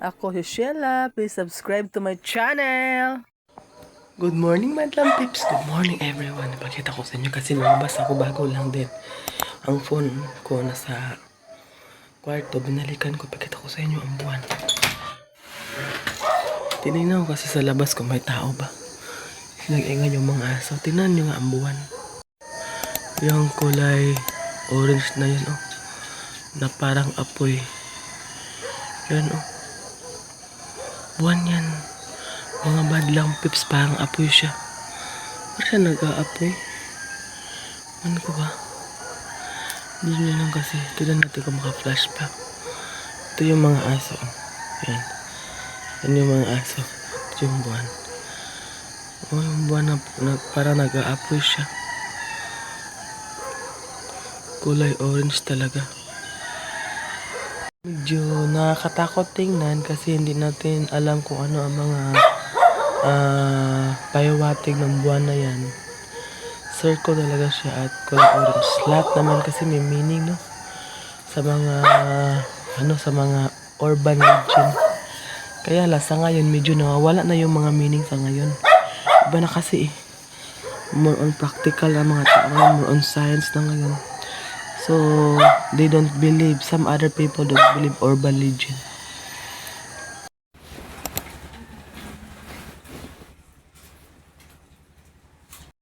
Ako si Sheila. Please subscribe to my channel. Good morning, Madlang Pips. Good morning, everyone. Ipakita ko sa inyo kasi lumabas ako bago lang din. Ang phone ko nasa kwarto. Binalikan ko. Ipakita ko sa inyo ang buwan. Tinignan ko kasi sa labas kung may tao ba. Nag-ingan yung mga aso. Tingnan nyo nga ang buwan. Yung kulay orange na yun, oh. Na parang apoy. Yan, oh. Buwan yan. Mga Madlang Pips, parang apoy siya. Parang siya nag-aapoy. Ano ko ba? Hindi nyo lang kasi. Tignan natin kung maka-flashback. Ito yung mga aso. Yan. Yan yung mga aso. Ito yung buwan. Oh, yung buwan na parang nag-aapoy siya. Kulay orange talaga. Medyo nakakatakot tingnan kasi hindi natin alam kung ano ang mga payawatig ng buwan na yan. Circle talaga siya at kulay orange. Lahat naman kasi may meaning, no? Sa mga sa mga urban legend. Kaya sa ngayon medyo nawawala na yung mga meaning sa ngayon. Iba na kasi eh. More on practical ang mga tao, more on science na ngayon. So, they don't believe, some other people don't believe urban legend.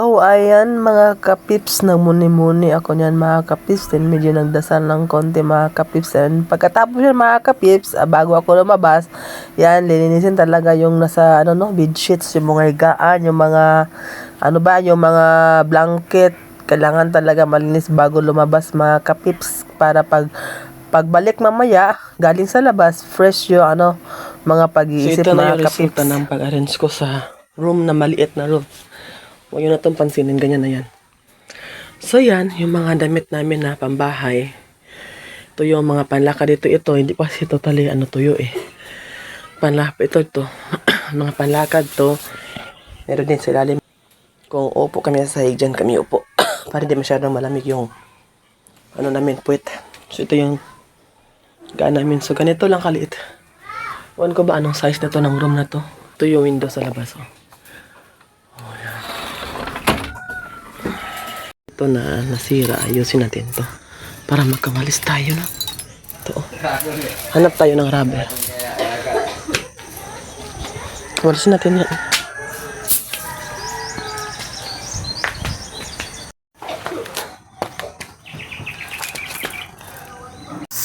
Oh, ayan mga kapips, nagmuni-muni ako niyan mga kapips. Then medyo nagdasal ng konti mga kapips. And pagkatapos yan mga kapips, bago ako lumabas, yan, lilinisin talaga yung nasa, bedsheets, yung mga higaan, yung mga, yung mga blanket. Kailangan talaga malinis bago lumabas mga kapips para pagbalik mamaya galing sa labas fresh yung mga pag-iisip so, ito mga na yung kapips. resulta ng pag-arrange ko sa room na maliit na room. Huwag nyo na itong pansinin, ganyan na yan. So yan, yung mga damit namin na pambahay. Ito yung mga panlakad dito. Ito, hindi pa kasi totally tuyo eh. Ito. Mga panlakad to. Meron din sa ilalim. Kung upo kami sa sahig dyan, kami upo. Para di masyadong malamig yung namin, puwet. So ito yung gaan namin. So ganito lang kaliit. Ewan ko ba anong size na to ng room na to. Ito yung window sa labas. Oh, yan. Ito na nasira. Ayusin natin to. Para magkawalis tayo na. Ito. Hanap tayo ng rubber. Walisin natin yan.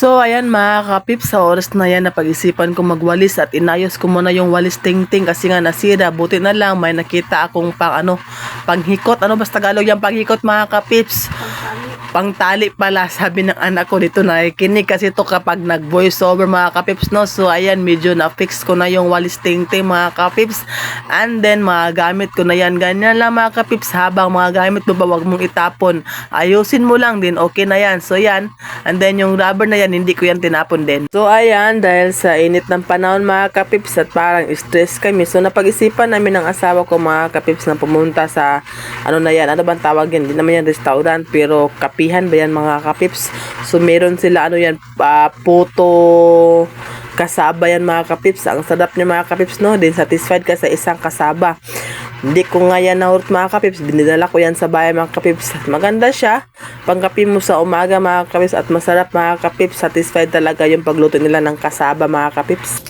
So, ayan mga kapips, sa oras na yan napag-isipan ko magwalis at inayos ko muna yung walis tingting kasi nga nasira. Buti na lang may nakita akong panghikot. Basta Tagalog yung panghikot mga kapips? Pangtali pala, sabi ng anak ko dito na kinig kasi to kapag nag-voice over mga kapips, no? So, ayan, medyo na-fix ko na yung walis tingting mga kapips. And then, mga gamit ko na yan. Ganyan lang mga kapips, habang mga gamit mo ba, wag mong itapon. Ayusin mo lang din, okay na yan. So, yan. And then, yung rubber na yan, hindi ko yan tinapon din. So, ayan, dahil sa init ng panahon mga kapips at parang stress kami. So, napag-isipan namin ng asawa ko mga kapips na pumunta sa, ano bang tawag yan? Hindi naman yan restaurant, pero kapihan ba yan mga kapips? So, meron sila, puto kasaba yan mga kapips. Ang sarap niya mga kapips, no? Din satisfied ka sa isang kasaba. Hindi ko nga yan nahurot mga kapips. Dinidala ko yan sa bahay mga kapips. Maganda siya. Pangkapi mo sa umaga mga kapips at masarap mga kapips. Satisfied talaga yung pagluto nila ng kasaba mga kapips.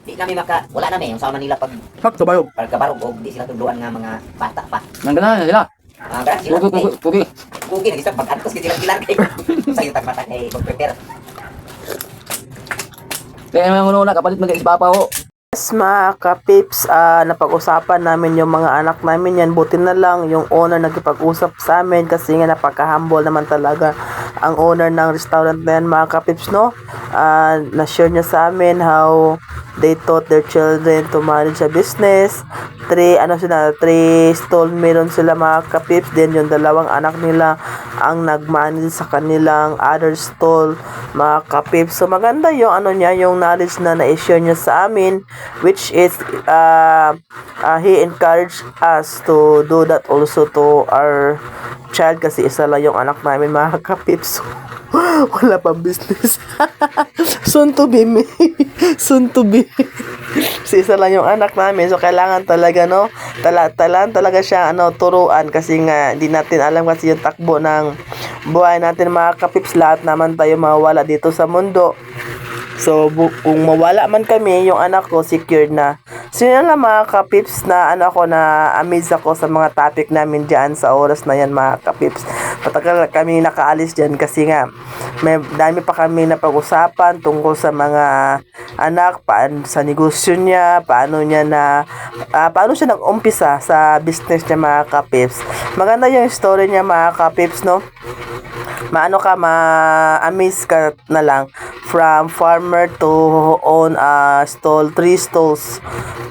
Di namin wala namin yung sama nila Sakto ba yun? pagkabarog o di sila tuluan nga mga bata pa. Nandala na sila. Gara sila. Pugi. Kugi na isa pag-antos kasi sila kay. Sa yung tagmata kay mag-prepare. Kaya naman muna kapalit mag-isbapa ho. Yes, mga kapips, napag-usapan namin yung mga anak namin yan. Buti na lang yung owner nagkipag-usap sa amin kasi nga napaka-humble naman talaga ang owner ng restaurant na yan mga kapips, no? Na-share niya sa amin how they taught their children to manage a business. 3 stall meron sila mga kapips. Then yung dalawang anak nila ang nag-manage sa kanilang other stall mga kapips. So maganda yung yung knowledge na na-share niya sa amin, which is he encouraged us to do that also to our child kasi isa lang yung anak namin mga kapips. Wala pang business. Soon to be me. Soon to be. Si isa lang yung anak namin. So, kailangan talaga, no? Talaga siya, turuan. Kasi nga, di natin alam kasi yung takbo ng buhay natin, mga kapips. Lahat naman tayo mawala dito sa mundo. So, kung mawala man kami, yung anak ko, secured na. So, yun lang mga kapips na amaze ako sa mga topic namin dyan sa oras na yan, mga kapips. Matagal kami nakaalis dyan kasi nga, may dami pa kami na pag-usapan tungkol sa mga anak, sa negosyo niya, paano siya nag-umpisa sa business niya, mga kapips. Maganda yung story niya, mga kapips, no? Ma-amaze ka na lang from farmer to own a stall, 3 stalls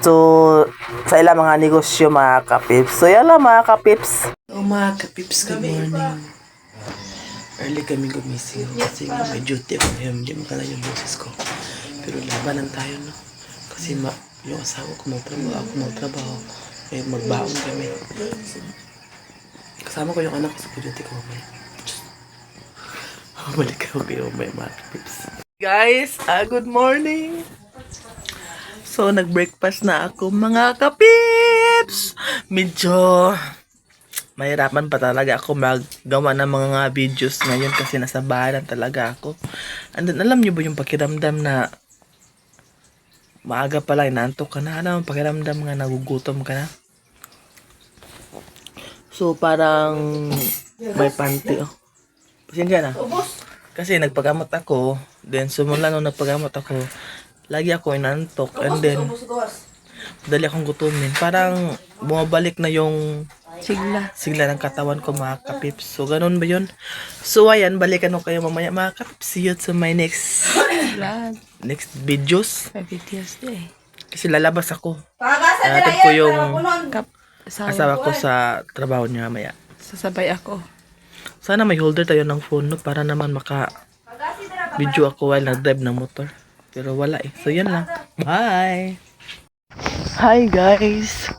to sa ilang mga negosyo, mga kapips. So yan lang, mga kapips. Mga kapips, good morning. Early kami gumising kasi nga may duty ako ngayon. Hindi makala yung boses ko. Pero labanan tayo, no? Kasi yung asawa ko magtrabaho, ako magtrabaho. Eh, magbaon kami. So, kasama ko yung anak ko sa duty ko mamaya. Balik ako kayo may mga tips. Guys, good morning! So, nag-breakfast na ako, mga kapips! Medyo mahirapan pa talaga ako maggawa ng mga videos ngayon kasi nasa bahay lang talaga ako. And then, alam niyo ba yung pakiramdam na maaga pa lang, inaantok ka na? Alam mo, pakiramdam nga nagugutom ka na? So, parang may panty, oh. Pasensya na. Kasi nagpagamot ako, then sumula nung nagpagamot ako, lagi ako inantok, and then dali akong gutumin. Parang bumabalik na yung sigla ng katawan ko, mga kapips. So, ganun ba yun? So, ayan, balikan ko kayo mamaya, mga kapips. See you to my next videos. Kasi lalabas ako. Natin ko yung asawa ko sa trabaho niya mamaya. Sasabay ako. Sana may holder tayo ng phone, no? Para naman video ako while nag-drive ng motor. Pero wala eh. So, yan lang. Bye! Hi guys!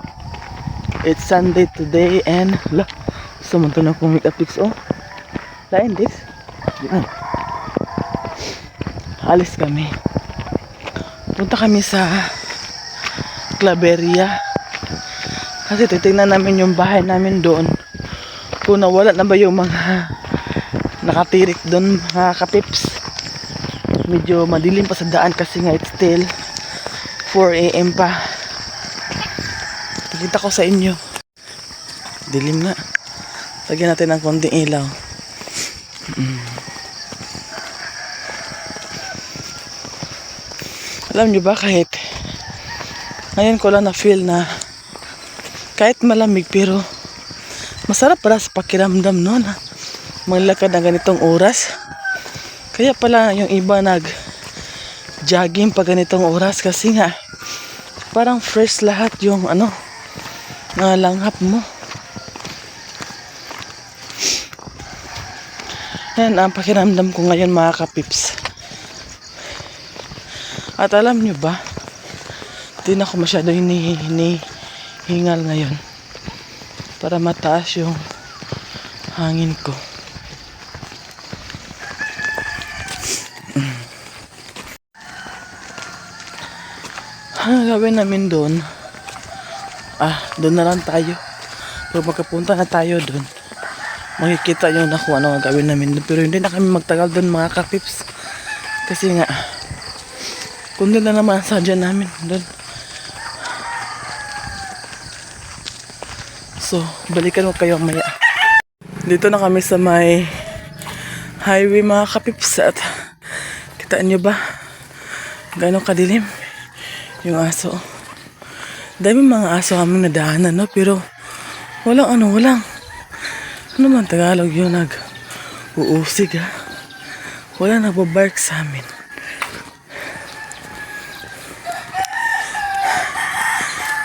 It's Sunday today and sumunto na akong makeup tips, oh. Lain this. Yan. Alis kami. Punta kami sa Claveria. Kasi titignan namin yung bahay namin doon. Kung nawala na ba yung mga nakatirik doon, mga kapips. Medyo madilim pa sa daan kasi nga it's still 4 AM pa. Pakita ko sa inyo. Dilim nga. Lagyan natin ng konting ilaw. Alam nyo ba, kahit ngayon ko lang na feel na kahit malamig pero masarap para sa pakiramdam, no, na maglakad ng ganitong oras. Kaya pala yung iba jogging pag ganitong oras kasi nga parang fresh lahat yung langhap mo. Yan ang pakiramdam ko ngayon, mga kapips. At alam nyo ba, di na ako masyado hinihingal ngayon para mataas yung hangin ko. Ano gawin namin doon? Doon na lang tayo. Pero magkapunta na tayo doon, makikita nyo na kung ano ang gawin namin doon. Pero hindi na kami magtagal doon, mga kapips. Kasi nga, kundi na naman sadya namin doon. So, balikan ko kayo maya. Dito na kami sa may highway, mga kapips. At kitaan nyo ba gano'ng kadilim yung aso. Dami mga aso kaming nadaanan, no? Pero walang ano man Tagalog yun, uusig, ha? Wala nagbabark sa amin.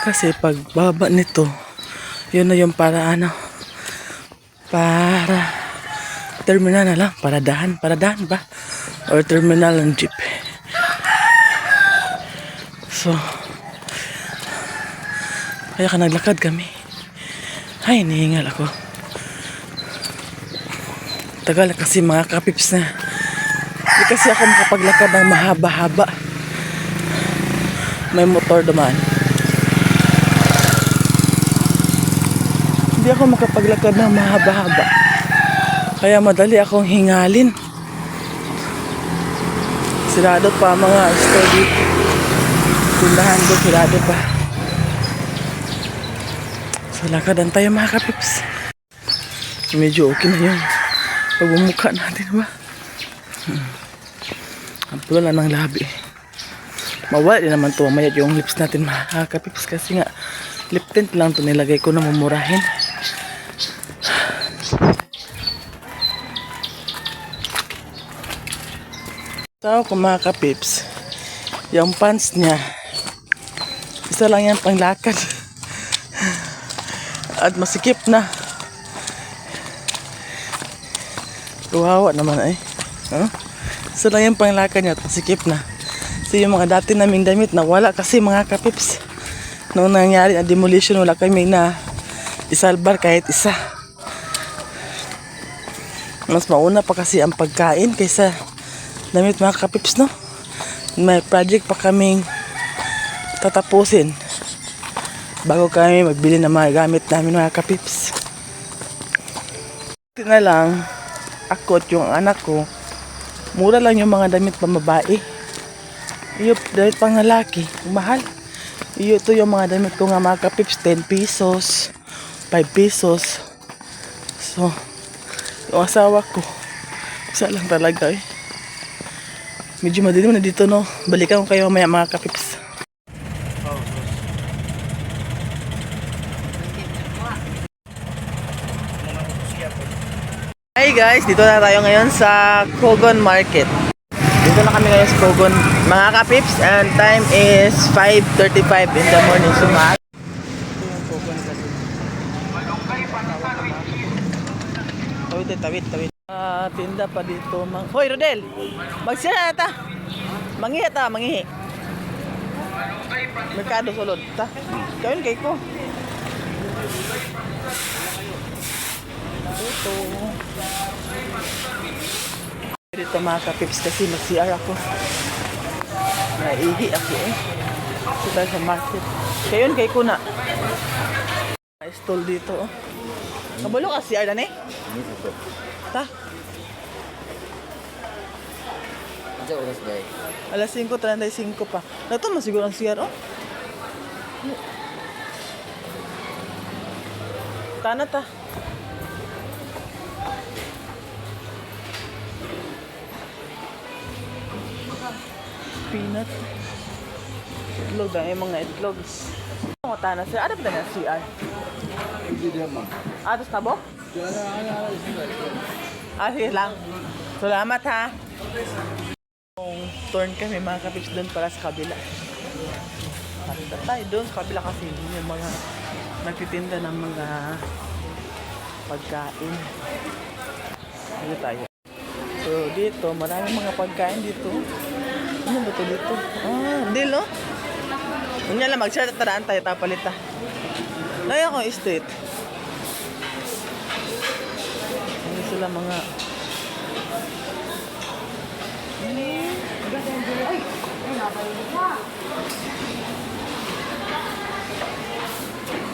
Kasi pag baba nito, yun na yung para terminal na lang, paradahan ba? Or terminal ng jeep. So, kaya naglakad kami. Ay, nihingal ako. Tagal kasi, mga kapips, na Hindi kasi ako makapaglakad ng mahaba-haba. May motor dumaan. Hindi ako makapaglakad ng mahaba-haba. Kaya madali akong hingalin. Sirado pa mga store dito. Tindahan doon, sirado pa. So lakadan tayo mga kapips. Medyo okay na yun. Pagbumuka natin ba? Ang pula ng labi. Mawala din naman to mamaya yung lips natin mga kapips. Kasi nga lip tint lang to nilagay ko na mamurahin. Tao ko mga kapips, yung pants niya, isa lang yan panglakad. At masikip na. Kawawa naman ay. Huh? Isa lang yung panglakad niya at masikip na. So yung mga dati naming damit na wala kasi mga kapips. Noong nangyari na demolition, wala kami na isalbar kahit isa. Mas mauna pa kasi ang pagkain kaysa damit mga kapips, no? May project pa kaming tatapusin bago kami magbili ng mga gamit namin mga kapips. Ito na lang ako at yung anak ko, mura lang yung mga damit pambabae. Iyo damit pang lalaki, mahal. Iyo to yung mga damit ko nga mga kapips, 10 pesos 5 pesos. So yung asawa ko isa lang talaga eh. Medyo madilim na dito, no? Balikan ko kayo maya mga kapips. Hi guys, dito na tayo ngayon sa Kogon Market. Dito na kami ngayon sa Kogon mga kapips, and time is 5:35 in the morning. So ito yung Kogon kasi. Tawid. Tinda pa dito. Hoy Rodel, magsira na ta. Mangihi ta, mangihi. Merkado sulod ta. Kayun kay ko. Dito mga kapips kasi mag-CR ako. Naihi ako eh. Dito sa market. Kayun kay ko na. May stall dito oh. Nabulo ka CR na eh? Ta? Diyan oras day. Alas 5:35 pa. Nato man siguro ang CR oh. Tana ta. Peanut. Itlog na yung mga itlogs. Mga tana sir. Ano ba na CR? Hindi naman. Atos na bo? Sige lang. Salamat ha. Turn kami mga kapips doon para sa kabila. Pakita tayo doon sa kabila kasi yung mga nagtitinda ng mga pagkain. Dito tayo. So dito, maraming mga pagkain dito. Ano ba ito dito? Deal no? Unya lang mag-share at taraan tayo tapalita. Laya ko street. Ano sila mga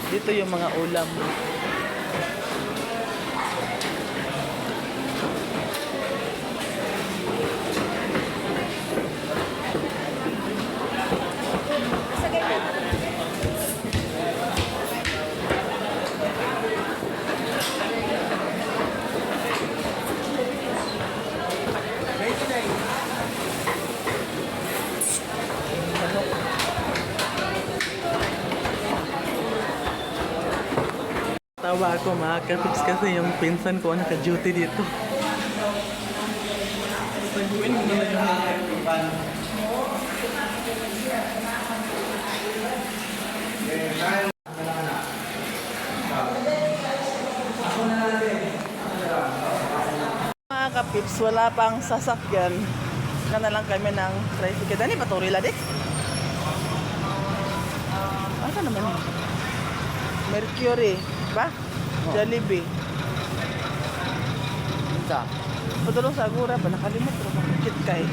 dito yung mga ulam. Tawa ako mga kapips kasi yung pinsan ko naka-duty dito. Saguin mo na yung mga kapips, wala pang sasakyan. Na lang kami ng tricycle. Dani ba ito? Rila di? Ano naman yun? Mercury. Ba? Jollibee. Isa. Padulong sa agura ba? Nakalimot ko makikit kay.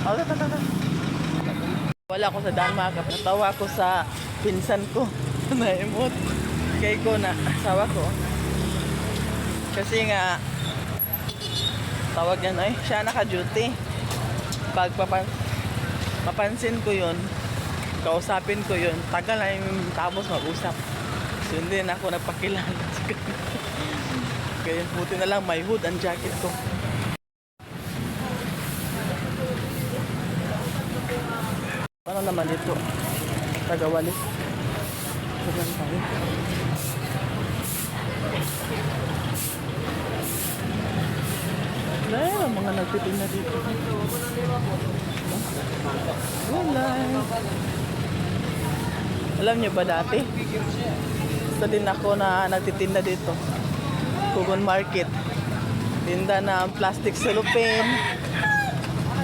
Oh, tata. Wala ko sa Denmark. Natawa ko sa pinsan ko. Naimot. Kay ko na asawa ko. Kasi nga tawag yan ay siya naka-duty. Pag mapansin ko yun, kausapin ko yun, tagal na yung tapos mag-usap. So hindi na ako nagpakilala. Kaya buti na lang may hood ang jacket ko. Ano naman dito? Tagawali. Saan tayo? Dahil ang mga nagtitinda dito. Wala. Alam niyo ba dati? Gusto din ako na nagtitinda dito. Kugon Market. Tinda ng plastic cellophane.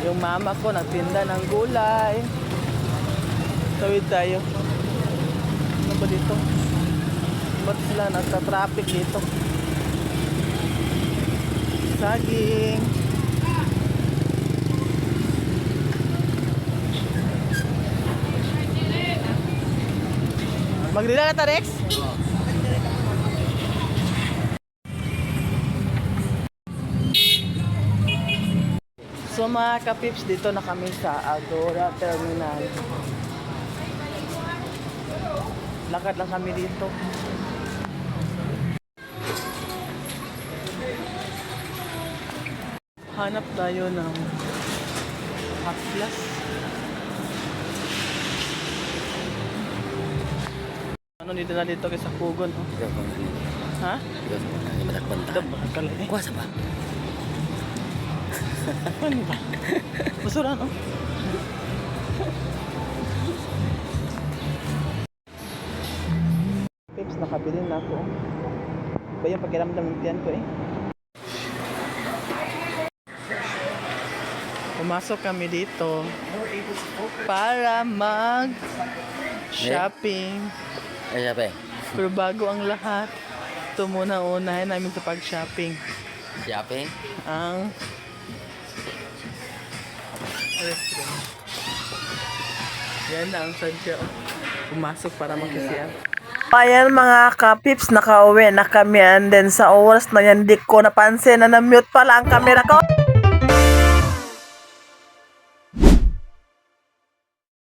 Yung mama ko nagtinda ng gulay. Tawid tayo. Ano ba dito? Ba't sila nagka-traffic dito? Saging. Magdila na ta, Rex? So mga kapips, dito na kami sa Agora Terminal. Lakad lang kami dito. Hanap tayo ng hot plus. Ano dito na dito kay sa Pugon, oh? Ha? Dab ba kalay? Kuasa ba? Ano ba? Basuran, oh. Pips, nakabili na ako. Ba yung pakiramdam ng tiyan ko eh. Pumasok kami dito para mag-shopping. Ay, sabi. Pero bago ang lahat, ito muna unahin namin sa pag-shopping. Shopping? Ang restaurant. Yan na ang sadya. Pumasok para mag-CR. Ayan mga ka-pips, nakauwi na kami and then sa oras na yan, di ko napansin na na-mute pala ang camera ko.